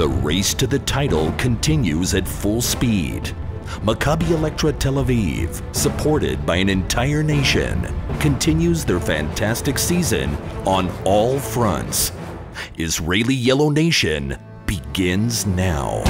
The race to the title continues at full speed. Maccabi Electra Tel Aviv, supported by an entire nation, continues their fantastic season on all fronts. Israeli Yellow Nation begins now.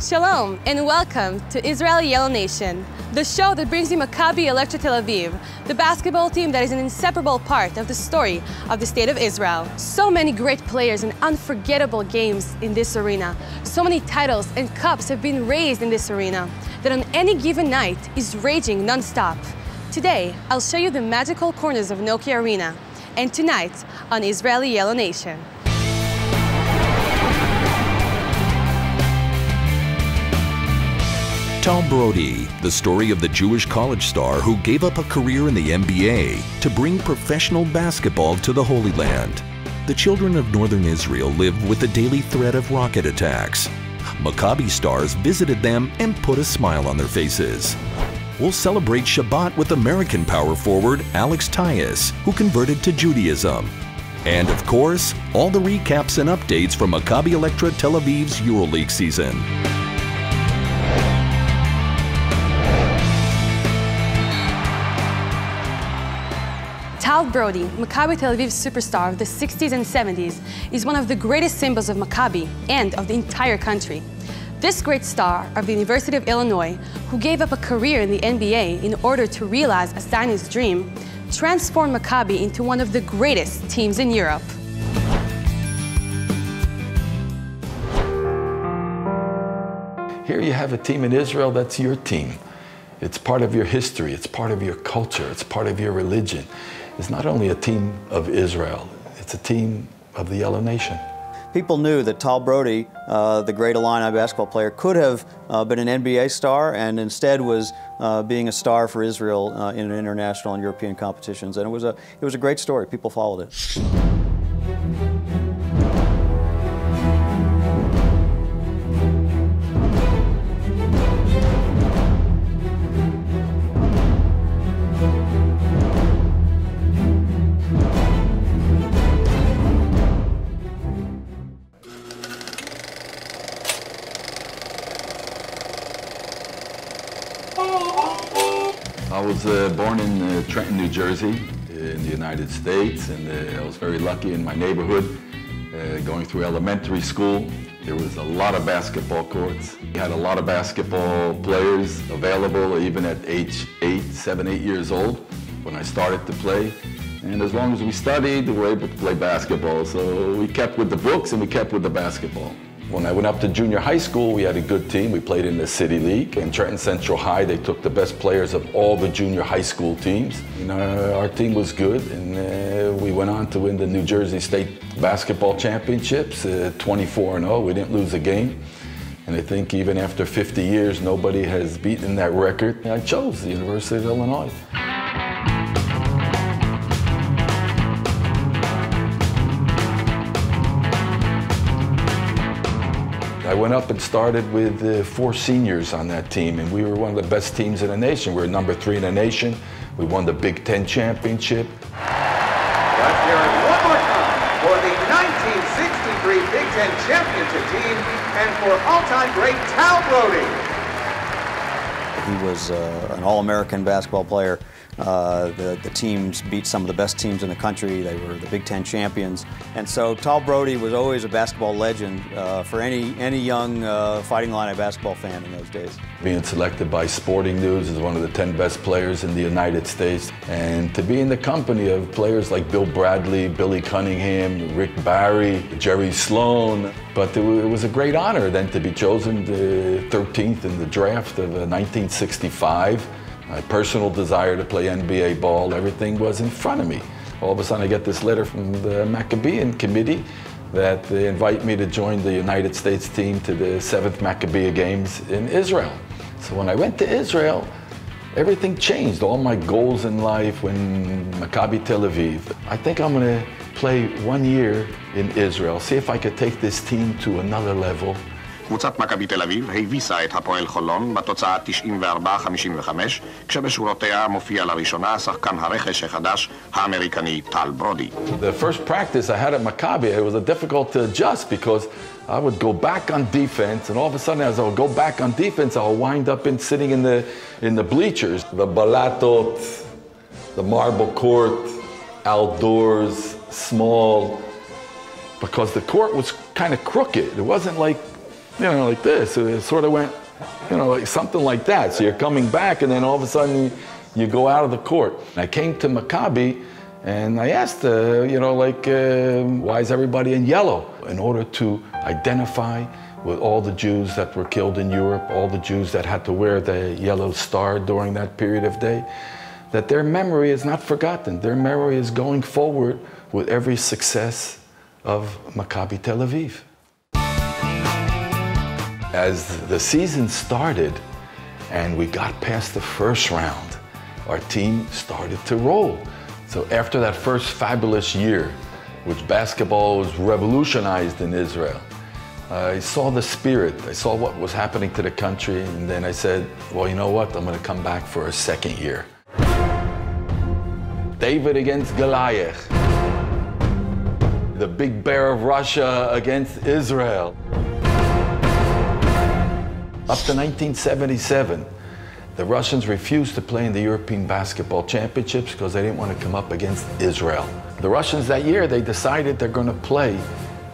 Shalom and welcome to Israeli Yellow Nation, the show that brings you Maccabi Electra Tel Aviv, the basketball team that is an inseparable part of the story of the state of Israel. So many great players and unforgettable games in this arena. So many titles and cups have been raised in this arena that on any given night is raging non-stop. Today, I'll show you the magical corners of Nokia Arena, and tonight on Israeli Yellow Nation. Tal Brody, the story of the Jewish college star who gave up a career in the NBA to bring professional basketball to the Holy Land. The children of northern Israel live with the daily threat of rocket attacks. Maccabi stars visited them and put a smile on their faces. We'll celebrate Shabbat with American power forward Alex Tyus, who converted to Judaism. And of course, all the recaps and updates from Maccabi Electra Tel Aviv's EuroLeague season. Tal Brody, Maccabi Tel Aviv's superstar of the 60s and 70s, is one of the greatest symbols of Maccabi and of the entire country. This great star of the University of Illinois, who gave up a career in the NBA in order to realize a Zionist dream, transformed Maccabi into one of the greatest teams in Europe. Here you have a team in Israel that's your team. It's part of your history, it's part of your culture, it's part of your religion. It's not only a team of Israel, it's a team of the Yellow Nation. People knew that Tal Brody, the great Illini basketball player, could have been an NBA star and instead was being a star for Israel in international and European competitions. And it was a great story. People followed it. I was born in Trenton, New Jersey, in the United States, and I was very lucky in my neighborhood. Going through elementary school, there was a lot of basketball courts. We had a lot of basketball players available even at age 7, 8 years old when I started to play. And as long as we studied, we were able to play basketball. So we kept with the books and we kept with the basketball. When I went up to junior high school, we had a good team. We played in the City League. And Trenton Central High, they took the best players of all the junior high school teams. And our team was good, and we went on to win the New Jersey State Basketball Championships, 24-0. We didn't lose a game. And I think even after 50 years, nobody has beaten that record. I chose the University of Illinois. I went up and started with 4 seniors on that team, and we were one of the best teams in the nation. We were number 3 in the nation. We won the Big Ten championship. Let's hear it one more time for the 1963 Big Ten championship team and for all-time great Tal Brody. He was an All-American basketball player. The teams beat some of the best teams in the country. They were the Big Ten champions. And so Tal Brody was always a basketball legend for any young Fighting Illini basketball fan in those days. Being selected by Sporting News as one of the 10 best players in the United States. And to be in the company of players like Bill Bradley, Billy Cunningham, Rick Barry, Jerry Sloan. But it was a great honor then to be chosen the 13th in the draft of 1965. My personal desire to play NBA ball, everything was in front of me. All of a sudden I get this letter from the Maccabean committee that they invite me to join the United States team to the 7th Maccabiah Games in Israel. So when I went to Israel, everything changed. All my goals in life when Maccabi Tel Aviv. I think I'm going to play 1 year in Israel, see if I could take this team to another level. קבוצת מכבי תל אביב הביסה את הפועל חולון בתוצאה 94-55, כשבשורותיה מופיע לראשונה שחקן הרכש החדש האמריקני טל ברודי. The first practice I had at Maccabi, it was difficult to adjust because I would go back on defense, and all of a sudden as I would go back on defense, I would wind up sitting in the bleachers. The balatot, the marble court, outdoors, small, because the court was kind of crooked. It wasn't like, you know, like this. It sort of went, you know, like something like that. So you're coming back, and then all of a sudden you go out of the court. I came to Maccabi, and I asked, you know, like, why is everybody in yellow? In order to identify with all the Jews that were killed in Europe, all the Jews that had to wear the yellow star during that period of day, that their memory is not forgotten. Their memory is going forward with every success of Maccabi Tel Aviv. As the season started and we got past the first round, our team started to roll. So after that first fabulous year, which basketball was revolutionized in Israel, I saw the spirit, I saw what was happening to the country, and then I said, well, you know what, I'm going to come back for a second year. David against Goliath. The big bear of Russia against Israel. Up to 1977, the Russians refused to play in the European Basketball Championships because they didn't want to come up against Israel. The Russians that year, they decided they're going to play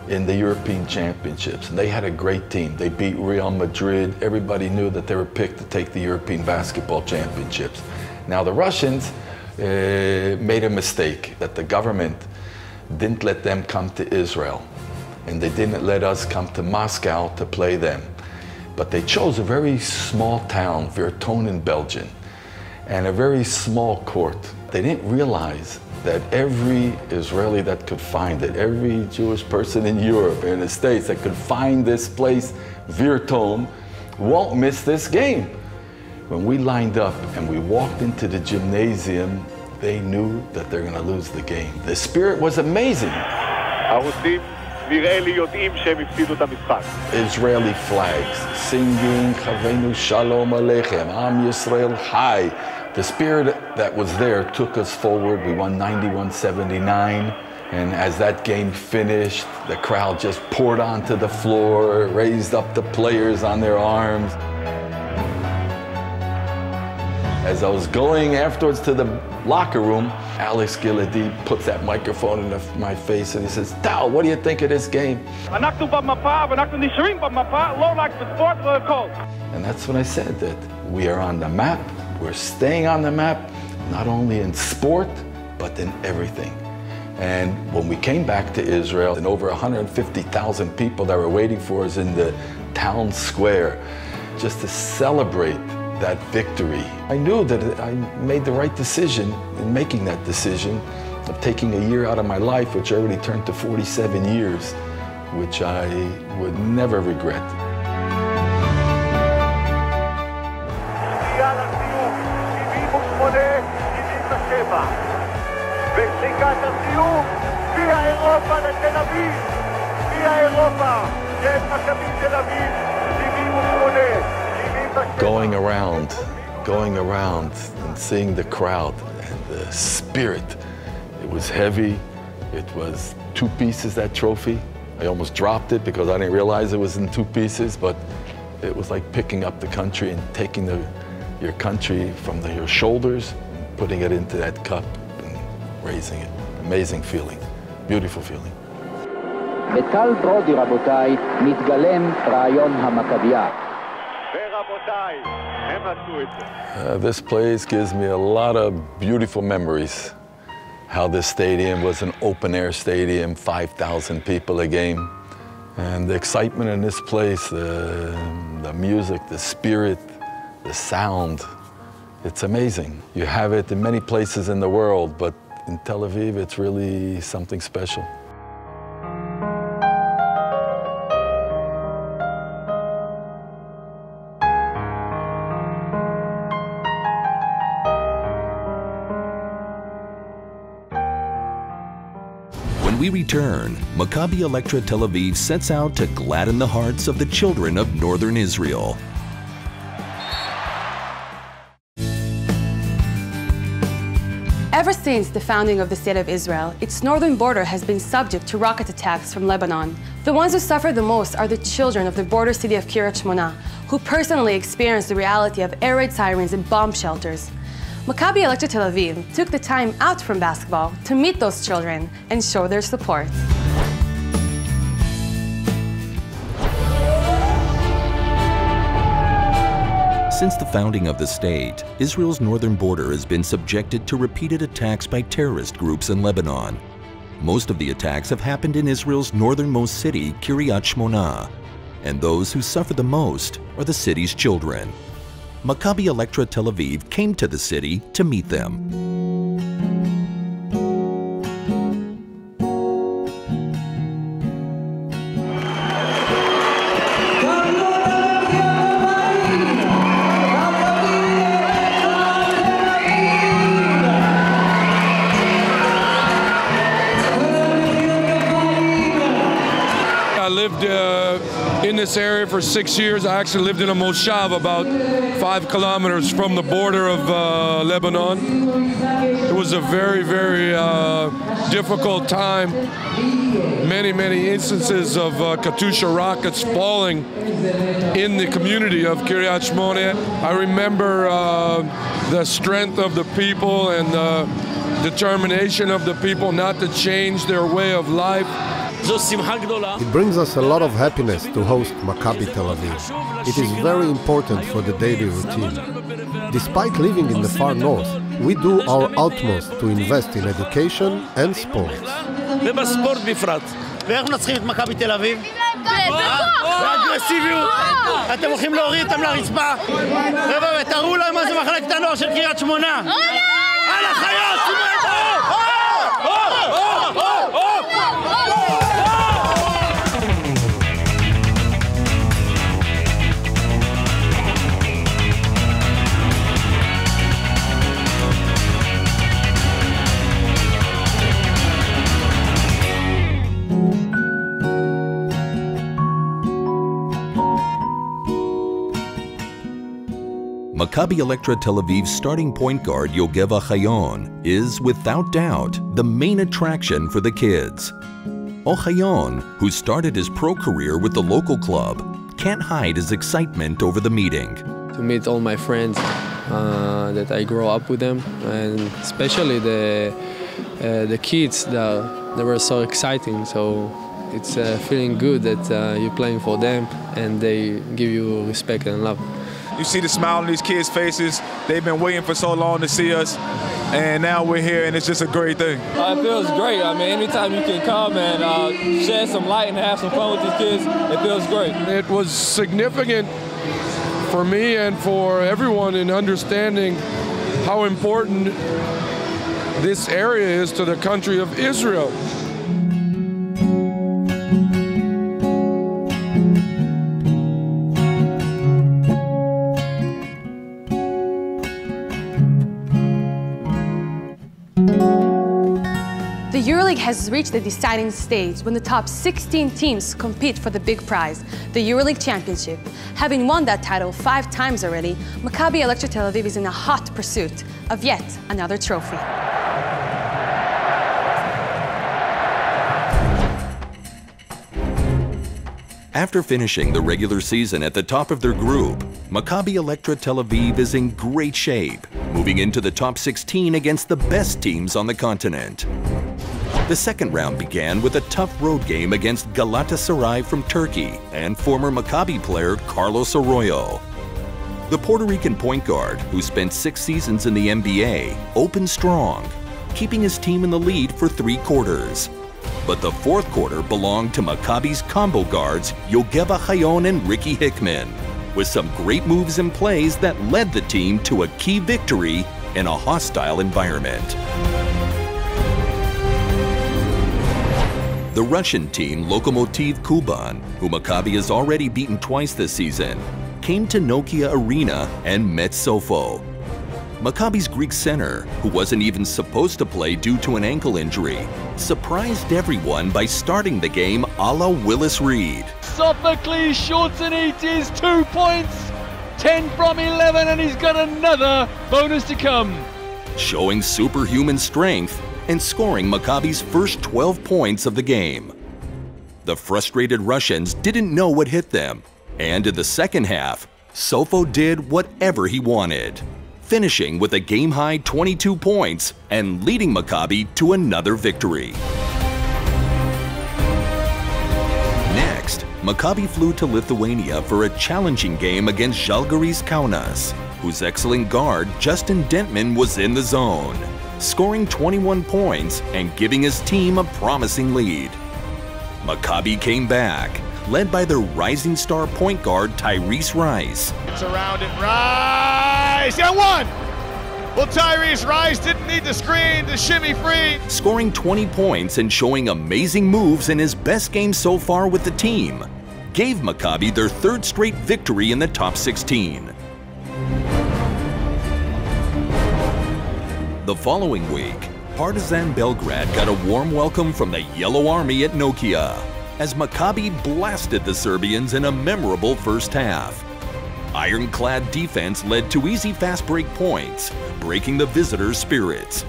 in the European Championships, and they had a great team. They beat Real Madrid. Everybody knew that they were picked to take the European Basketball Championships. Now the Russians made a mistake, that the government didn't let them come to Israel, and they didn't let us come to Moscow to play them. But they chose a very small town, Virton in Belgium, and a very small court. They didn't realize that every Israeli that could find it, every Jewish person in Europe and the States that could find this place, Virton, won't miss this game. When we lined up and we walked into the gymnasium, they knew that they're going to lose the game. The spirit was amazing. Israeli flags, singing, Chavenu Shalom Aleichem, Am Yisrael Chai. The spirit that was there took us forward. We won 91-79, and as that game finished, the crowd just poured onto the floor, raised up the players on their arms. As I was going afterwards to the locker room, Alex Gilady puts that microphone in my face and he says, Tal, what do you think of this game? And that's when I said that we are on the map, we're staying on the map, not only in sport, but in everything. And when we came back to Israel, and over 150,000 people that were waiting for us in the town square, just to celebrate that victory. I knew that I made the right decision in making that decision of taking a year out of my life, which already turned to 47 years, which I would never regret. Going around and seeing the crowd and the spirit. It was heavy. It was 2 pieces, that trophy. I almost dropped it because I didn't realize it was in 2 pieces, but it was like picking up the country and taking your country from your shoulders and putting it into that cup and raising it. Amazing feeling, beautiful feeling. בטל ברודי, רבותיי, מתגלם רעיון המכבייה. This place gives me a lot of beautiful memories. How this stadium was an open-air stadium, 5,000 people a game. And the excitement in this place, the music, the spirit, the sound, it's amazing. You have it in many places in the world, but in Tel Aviv, it's really something special. When we return, Maccabi Electra Tel Aviv sets out to gladden the hearts of the children of northern Israel. Ever since the founding of the State of Israel, its northern border has been subject to rocket attacks from Lebanon. The ones who suffer the most are the children of the border city of Kiryat Shmona, who personally experienced the reality of air raid sirens and bomb shelters. Maccabi Electra Tel Aviv took the time out from basketball to meet those children and show their support. Since the founding of the state, Israel's northern border has been subjected to repeated attacks by terrorist groups in Lebanon. Most of the attacks have happened in Israel's northernmost city, Kiryat Shmona, and those who suffer the most are the city's children. Maccabi Electra Tel Aviv came to the city to meet them. I lived in this area for 6 years. I actually lived in a moshav about 5 kilometers from the border of Lebanon. It was a very, very difficult time. Many instances of Katyusha rockets falling in the community of Kiryat Shmona. I remember the strength of the people and the determination of the people not to change their way of life. It brings us a lot of happiness to host Maccabi Tel Aviv. It is very important for the daily routine. Despite living in the far north, we do our utmost to invest in education and sports. ובספורט בפרט. ואיך מנצחים את מכבי תל אביב? באגרסיביות. אתם הולכים להוריד אותם לרצפה. חבר'ה, תראו להם מה זה מחלקת הנוער של קריית שמונה. על החיות! Maccabi Electra Tel Aviv's starting point guard Yogev Ochayon is, without doubt, the main attraction for the kids. Ochayon, who started his pro career with the local club, can't hide his excitement over the meeting. To meet all my friends that I grew up with them, and especially the kids, they were so exciting. So it's feeling good that you're playing for them and they give you respect and love. You see the smile on these kids' faces. They've been waiting for so long to see us, and now we're here, and it's just a great thing. It feels great. I mean, anytime you can come and shed some light and have some fun with these kids, it feels great. It was significant for me and for everyone in understanding how important this area is to the country of Israel. The EuroLeague has reached the deciding stage when the top 16 teams compete for the big prize, the EuroLeague Championship. Having won that title 5 times already, Maccabi Electra Tel Aviv is in a hot pursuit of yet another trophy. After finishing the regular season at the top of their group, Maccabi Electra Tel Aviv is in great shape, moving into the top 16 against the best teams on the continent. The second round began with a tough road game against Galatasaray from Turkey and former Maccabi player Carlos Arroyo. The Puerto Rican point guard, who spent 6 seasons in the NBA, opened strong, keeping his team in the lead for 3 quarters. But the fourth quarter belonged to Maccabi's combo guards Yogev Ochayon and Ricky Hickman, with some great moves and plays that led the team to a key victory in a hostile environment. The Russian team Lokomotiv Kuban, who Maccabi has already beaten twice this season, came to Nokia Arena and met Sofo. Maccabi's Greek center, who wasn't even supposed to play due to an ankle injury, surprised everyone by starting the game a la Willis Reed. Sophocles shoots and eats his 2 points. 10 from 11, and he's got another bonus to come. Showing superhuman strength and scoring Maccabi's first 12 points of the game. The frustrated Russians didn't know what hit them, and in the second half, Sofo did whatever he wanted, finishing with a game-high 22 points and leading Maccabi to another victory. Next, Maccabi flew to Lithuania for a challenging game against Žalgiris Kaunas, whose excellent guard Justin Dentman was in the zone, scoring 21 points and giving his team a promising lead. Maccabi came back, led by their rising star point guard Tyrese Rice. It's around it, Rice, and one! Well, Tyrese Rice didn't need the screen to shimmy free. Scoring 20 points and showing amazing moves in his best game so far with the team, gave Maccabi their third straight victory in the top 16. The following week, Partizan Belgrade got a warm welcome from the Yellow Army at Nokia, as Maccabi blasted the Serbians in a memorable first half. Ironclad defense led to easy fast break points, breaking the visitors' spirits.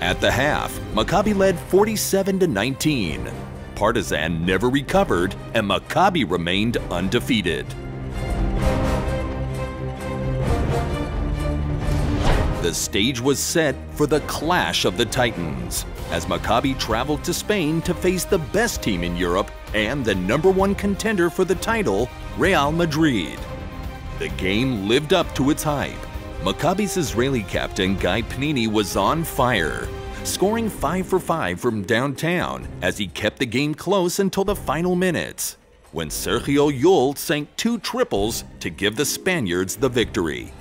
At the half, Maccabi led 47-19. Partizan never recovered, and Maccabi remained undefeated. The stage was set for the clash of the Titans, as Maccabi traveled to Spain to face the best team in Europe and the #1 contender for the title, Real Madrid. The game lived up to its hype. Maccabi's Israeli captain Guy Pnini was on fire, scoring 5 for 5 from downtown as he kept the game close until the final minutes, when Sergio Llull sank 2 triples to give the Spaniards the victory.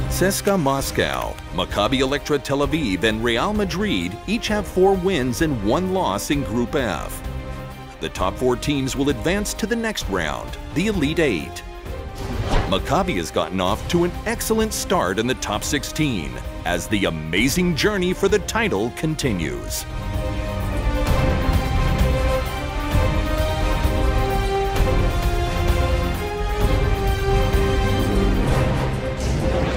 CSKA Moscow, Maccabi Electra Tel Aviv, and Real Madrid each have 4 wins and 1 loss in Group F. The top 4 teams will advance to the next round, the Elite 8. Maccabi has gotten off to an excellent start in the top 16, as the amazing journey for the title continues.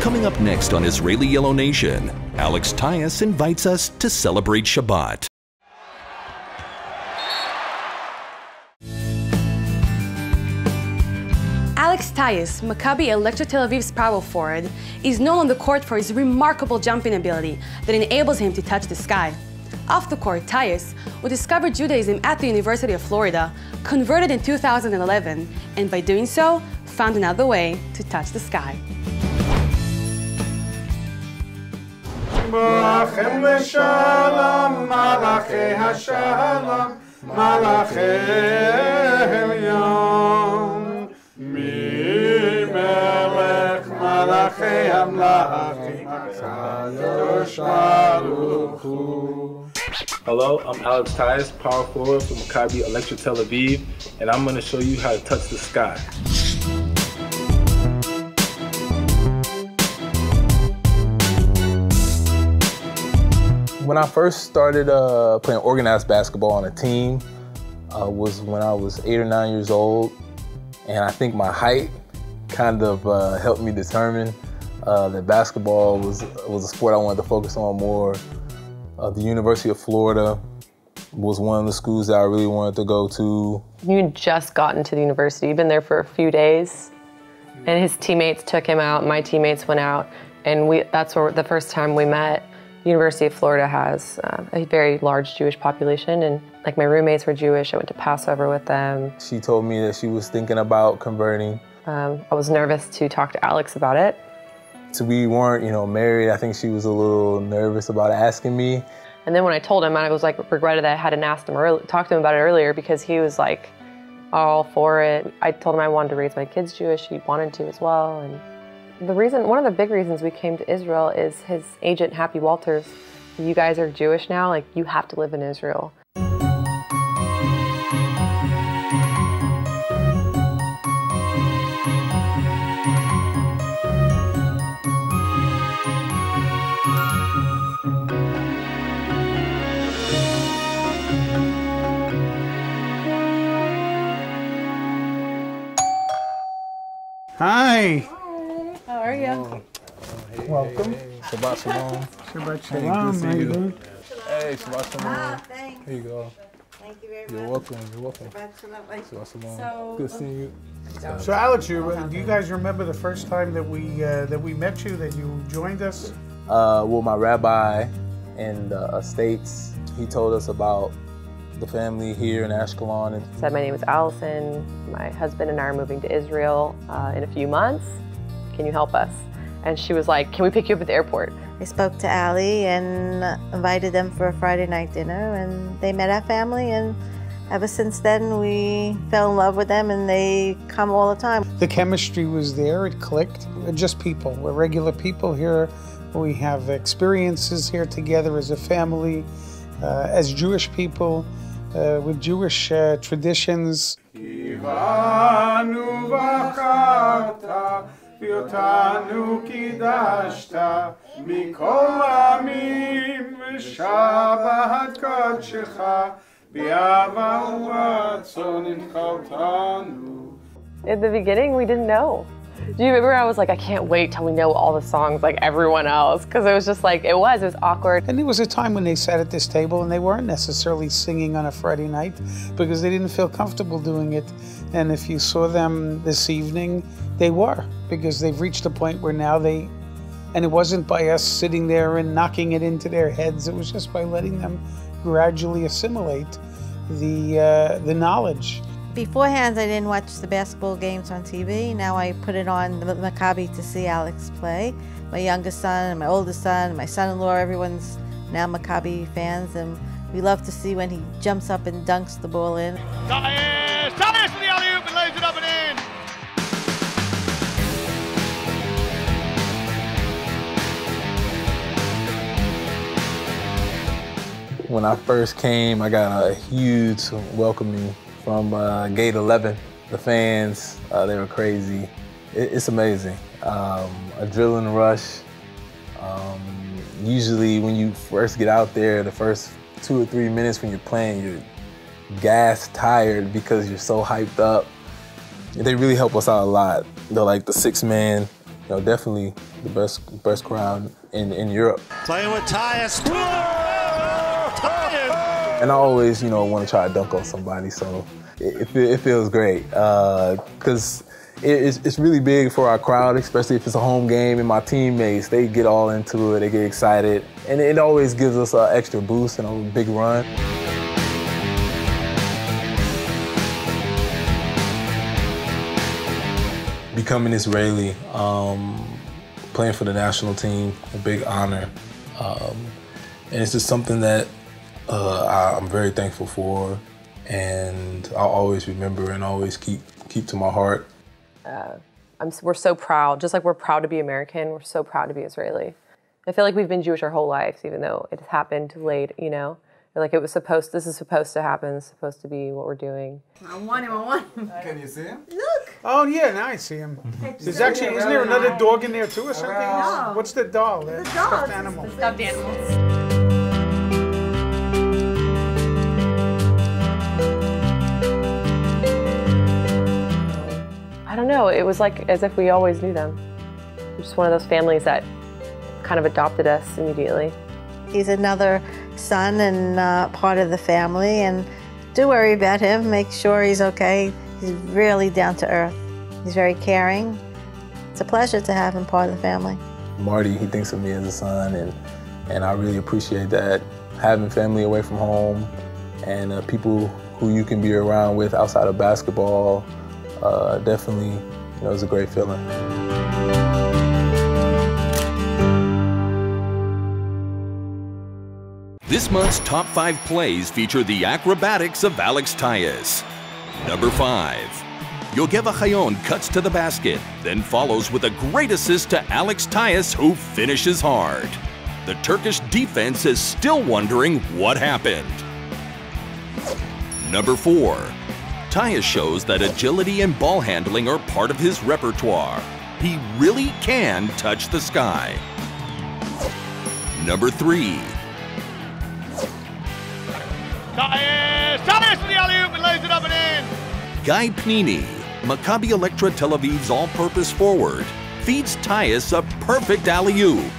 Coming up next on Israeli Yellow Nation, Alex Tyus invites us to celebrate Shabbat. Alex Tyus, Maccabi Electra Tel Aviv's power forward, is known on the court for his remarkable jumping ability that enables him to touch the sky. Off the court, Tyus, who discovered Judaism at the University of Florida, converted in 2011, and by doing so, found another way to touch the sky. Malachem l'shalom, malachei hashalom, malachei elyon. Mi melech malachei hamlachim, kadosh baruch hu. Hello, I'm Alex Tyus, power forward for Maccabi Electra Tel Aviv, and I'm going to show you how to touch the sky. When I first started playing organized basketball on a team was when I was 8 or 9 years old, and I think my height kind of helped me determine that basketball was a sport I wanted to focus on more. The University of Florida was one of the schools that I really wanted to go to. You just got into the university, you've been there for a few days, and his teammates took him out, my teammates went out, and that's where the first time we met. University of Florida has a very large Jewish population, and like my roommates were Jewish. I went to Passover with them. She told me that she was thinking about converting. I was nervous to talk to Alex about it. So we weren't, married. I think she was a little nervous about asking me. And then when I told him, I was like regretted that I hadn't asked him or talked to him about it earlier, because he was like all for it. I told him I wanted to raise my kids Jewish. He wanted to as well. And one of the big reasons we came to Israel is his agent, Happy Walters. You guys are Jewish now, like you have to live in Israel. Hi. How are you? Welcome. Shabbat Shalom. Shabbat Hey, Shalom. good to see How you you. doing? Hey, Shabbat Shalom. Thanks. Here you go. Thank you very You're much. welcome. You're welcome. Shabbat Shalom. So- Good seeing you. So Alex, do you guys remember the first time that we met you, that you joined us? Well, my rabbi in the States, he told us about the family here in Ashkelon. And Said, my name is Allison. My husband and I are moving to Israel in a few months. Can you help us? And she was like, can we pick you up at the airport? I spoke to Allie and invited them for a Friday night dinner, and they met our family, and ever since then we fell in love with them, and they come all the time. The chemistry was there, it clicked. We're just people, we're regular people here. We have experiences here together as a family, as Jewish people, with Jewish traditions. ואותנו קידשת מכל העמים ושבת קודשך באהבה ורצון התחלתנו. In the beginning, we didn't know. Do you remember I was like, I can't wait till we know all the songs like everyone else, because it was just like, it was awkward. And there was a time when they sat at this table and they weren't necessarily singing on a Friday night because they didn't feel comfortable doing it. And if you saw them this evening, they were, because they've reached a point where now and it wasn't by us sitting there and knocking it into their heads, it was just by letting them gradually assimilate the knowledge. Beforehand, I didn't watch the basketball games on TV. Now I put it on the Maccabi to see Alex play. My youngest son and my oldest son, my son-in-law, everyone's now Maccabi fans, and we love to see when he jumps up and dunks the ball in. Tyus for the alley-oop and lays it up and in. When I first came, I got a huge welcoming from Gate 11. The fans, they were crazy. It's amazing. Adrenaline rush. Usually when you first get out there, the first 2 or 3 minutes when you're playing, you're gassed, tired because you're so hyped up. They really help us out a lot. They're like the sixth man, definitely the best crowd in Europe. Playing with Tyus. And I always, want to try to dunk on somebody, so it feels great. Because it's really big for our crowd, especially if it's a home game, and my teammates, they get all into it, they get excited. And it always gives us an extra boost and a big run. Becoming Israeli, playing for the national team, a big honor. And it's just something that I'm very thankful for, and I'll always remember and always keep to my heart. We're so proud, just like we're proud to be American, we're so proud to be Israeli. I feel like we've been Jewish our whole lives, even though it happened late, Like this is supposed to happen, it's supposed to be what we're doing. I want him. Can you see him? Look! Oh yeah, now I see him. There's actually, isn't there another dog in there too or something? No. What's the doll? The Stuffed animal. The stuffed animals. I don't know, it was like as if we always knew them. We're just one of those families that kind of adopted us immediately. He's another son and part of the family, and do worry about him, make sure he's okay. He's really down to earth. He's very caring. It's a pleasure to have him part of the family. Marty, he thinks of me as a son, and I really appreciate that. Having family away from home and people who you can be around with outside of basketball, definitely, is a great feeling. This month's top 5 plays feature the acrobatics of Alex Tyus. Number 5. Yogeva Chayon cuts to the basket, then follows with a great assist to Alex Tyus, who finishes hard. The Turkish defense is still wondering what happened. Number 4. Tyus shows that agility and ball handling are part of his repertoire. He really can touch the sky. Number 3. Tyus for the alley-oop and lays it up and in. Guy Pnini Maccabi Electra Tel Aviv's all-purpose forward feeds Tyus a perfect alley-oop.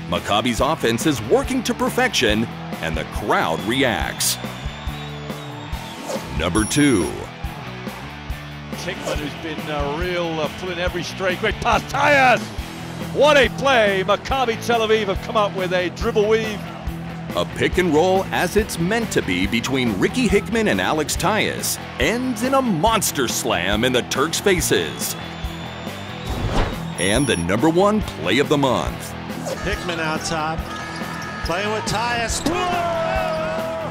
Maccabi's offense is working to perfection, and the crowd reacts. Number 2. Hickman, who's been real, pulling every straight. Great pass, Tyus! What a play! Maccabi Tel Aviv have come up with a dribble weave. A pick and roll as it's meant to be between Ricky Hickman and Alex Tyus ends in a monster slam in the Turks' faces. And the number 1 play of the month. Hickman out top, playing with Tyus.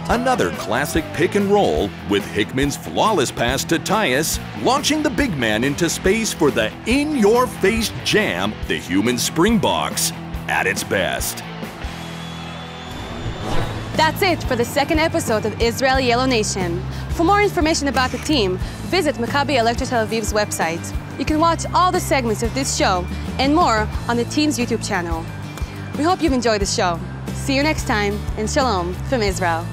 Another classic pick and roll with Hickman's flawless pass to Tyus, launching the big man into space for the in-your-face jam, the human Springboks, at its best. That's it for the second episode of Israel Yellow Nation. For more information about the team, visit Maccabi Electra Tel Aviv's website. You can watch all the segments of this show and more on the team's YouTube channel. We hope you've enjoyed the show. See you next time, and shalom from Israel.